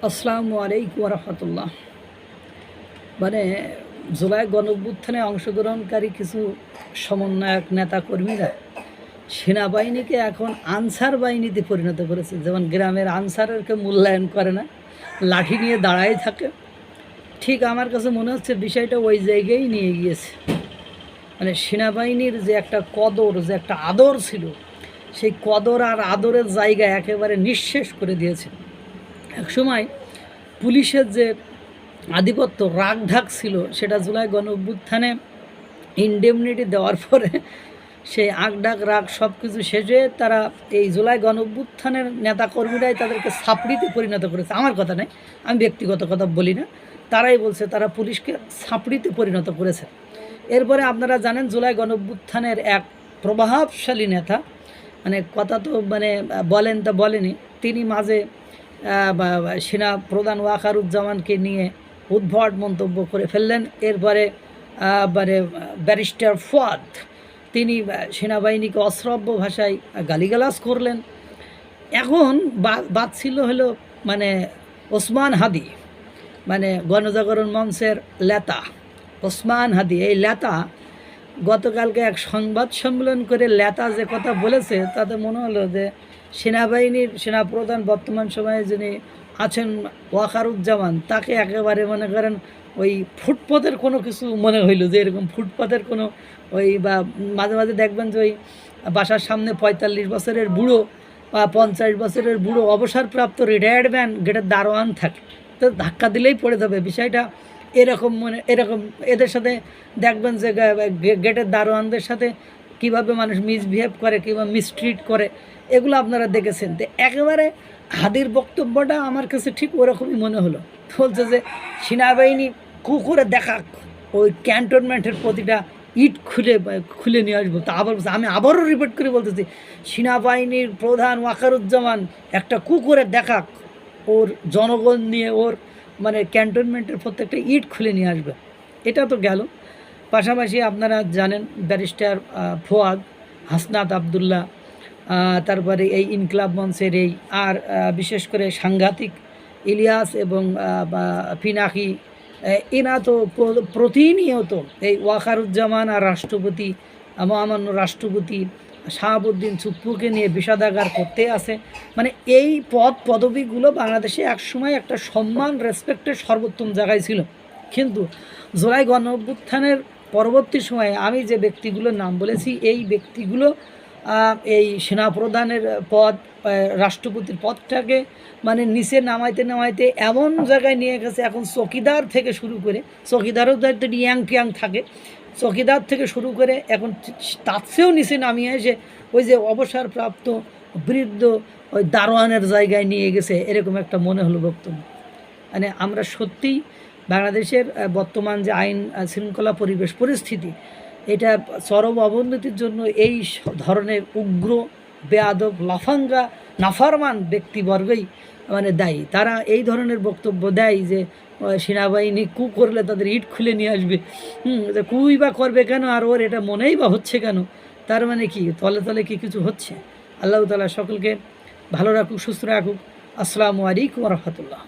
আসসালামু আলাইকুম রহমতুল্লাহ। মানে জুলাই গণঅভ্যুত্থানে অংশগ্রহণকারী কিছু সমন্বয়ক নেতাকর্মীরা সেনাবাহিনীকে এখন আনসার বাহিনীতে পরিণত করেছে। যেমন গ্রামের আনসারকে মূল্যায়ন করে না, লাঠি নিয়ে দাঁড়াই থাকে। ঠিক আমার কাছে মনে হচ্ছে বিষয়টা ওই জায়গায় নিয়ে গিয়েছে। মানে সেনাবাহিনীর যে একটা কদর, যে একটা আদর ছিল, সেই কদর আর আদরের জায়গা একেবারে নিঃশেষ করে দিয়েছে। একসময় পুলিশের যে আধিপত্য, রাগ ঢাক ছিল, সেটা জুলাই গণ অভ্যুত্থানে ইনডেমনিটি দেওয়ার পরে সেই আগ ডাক রাগ সব কিছু শেষে তারা এই জুলাই গণ অভ্যুত্থানের নেতাকর্মীরাই তাদেরকে ছাপড়িতে পরিণত করেছে। আমার কথা নয়, আমি ব্যক্তিগত কথা বলি না, তারাই বলছে তারা পুলিশকে ছাপড়িতে পরিণত করেছে। এরপরে আপনারা জানেন জুলাই গণ অভ্যুত্থানের এক প্রভাবশালী নেতা, মানে কথা তো মানে বলেন তা বলেনি, তিনি মাঝে সেনা প্রধান ওয়াকারুজ্জামানকে নিয়ে উদ্ভট মন্তব্য করে ফেললেন। এরপরে ব্যারিস্টার ফুয়াদ, তিনি সেনাবাহিনীকে অশ্রাব্য ভাষায় গালিগালাজ করলেন। এখন বাদ ছিল হলো মানে ওসমান হাদি, মানে গণজাগরণ মঞ্চের লেতা ওসমান হাদি। এই লেতা গতকালকে এক সংবাদ সম্মেলন করে লেতা যে কথা বলেছে, তাতে মনে হলো যে সেনাবাহিনীর সেনাপ্রধান বর্তমান সময়ে যিনি আছেন ওয়াকারুজ্জামান, তাকে একেবারে মনে করেন ওই ফুটপাতের কোনো কিছু মনে হইল, যে এরকম ফুটপাতের কোনো ওই বা মাঝে মাঝে দেখবেন যে ওই বাসার সামনে 45 বছরের বুড়ো বা 50 বছরের বুড়ো অবসরপ্রাপ্ত রিটায়ার্ড ম্যান গেটের দারোয়ান থাকে, তো ধাক্কা দিলেই পড়ে যাবে। বিষয়টা এরকম, মানে এরকম এদের সাথে দেখবেন যে গেটের দারোয়ানদের সাথে কিভাবে মানুষ মিসবিহেভ করে, কিংবা মিসট্রিট করে, এগুলো আপনারা দেখেছেন। তো একেবারে হাদির বক্তব্যটা আমার কাছে ঠিক ওরকমই মনে হলো। বলছে যে সেনাবাহিনী কুকুরে দেখা ওই ক্যান্টনমেন্টের প্রতিটা ইট খুলে নিয়ে আসবো। তা আবার আমি আবারও রিপিট করে বলতেছি, সেনাবাহিনীর প্রধান ওয়াকারুজ্জামান একটা কুকুরে দেখা ওর জনগণ নিয়ে ওর মানে ক্যান্টনমেন্টের প্রত্যেকটা ইট খুলে নিয়ে আসবে। এটা তো গেল। পাশাপাশি আপনারা জানেন ব্যারিস্টার ফুয়াদ, হাসনাত আবদুল্লাহ, তারপরে এই ইনকলাব মঞ্চের এই আর বিশেষ করে সাংঘাতিক ইলিয়াস এবং পিনাকি, এরা তো প্রতিনিয়ত এই ওয়াকারুজ্জামান আর রাষ্ট্রপতি মহামান্য রাষ্ট্রপতি শাহাবুদ্দিন চুপ্পুকে নিয়ে বিষাদাগার করতে আছে। মানে এই পদবিগুলো বাংলাদেশে একসময় একটা সম্মান, রেসপেক্টের সর্বোত্তম জায়গায় ছিল। কিন্তু জুলাই গণ অভ্যুত্থানের পরবর্তী সময়ে আমি যে ব্যক্তিগুলোর নাম বলেছি, এই ব্যক্তিগুলো এই সেনাপ্রধানের পদ, রাষ্ট্রপতির পদটাকে মানে নিচে নামাইতে এমন জায়গায় নিয়ে গেছে, এখন চকিদার থেকে শুরু করে, চকিদারও দায়িত্ব ইয়াং থাকে, চকিদার থেকে শুরু করে এখন তার চেয়েও নিচে নামিয়ে এসে ওই যে অবসরপ্রাপ্ত বৃদ্ধ ওই দারোয়ানের জায়গায় নিয়ে গেছে, এরকম একটা মনে হলো বক্তব্য। মানে আমরা সত্যিই বাংলাদেশের বর্তমান যে আইন শৃঙ্খলা পরিস্থিতি, এটা চরম অবনতির জন্য এই ধরনের উগ্র, বেয়াদব, লাফাঙ্গা, নাফরমান ব্যক্তিবর্গই মানে দায়ী। তারা এই ধরনের বক্তব্য দেয় যে সেনাবাহিনী কু করলে তাদের ইট খুলে নিয়ে আসবে। কুই বা করবে কেন, আর ওর এটা মনেই বা হচ্ছে কেন? তার মানে কি তলে তলে কি কিছু হচ্ছে? আল্লাহ তাআলা সকলকে ভালো রাখুক, সুস্থ রাখুক। আসসালামু আলাইকুম রহমতুল্লাহ।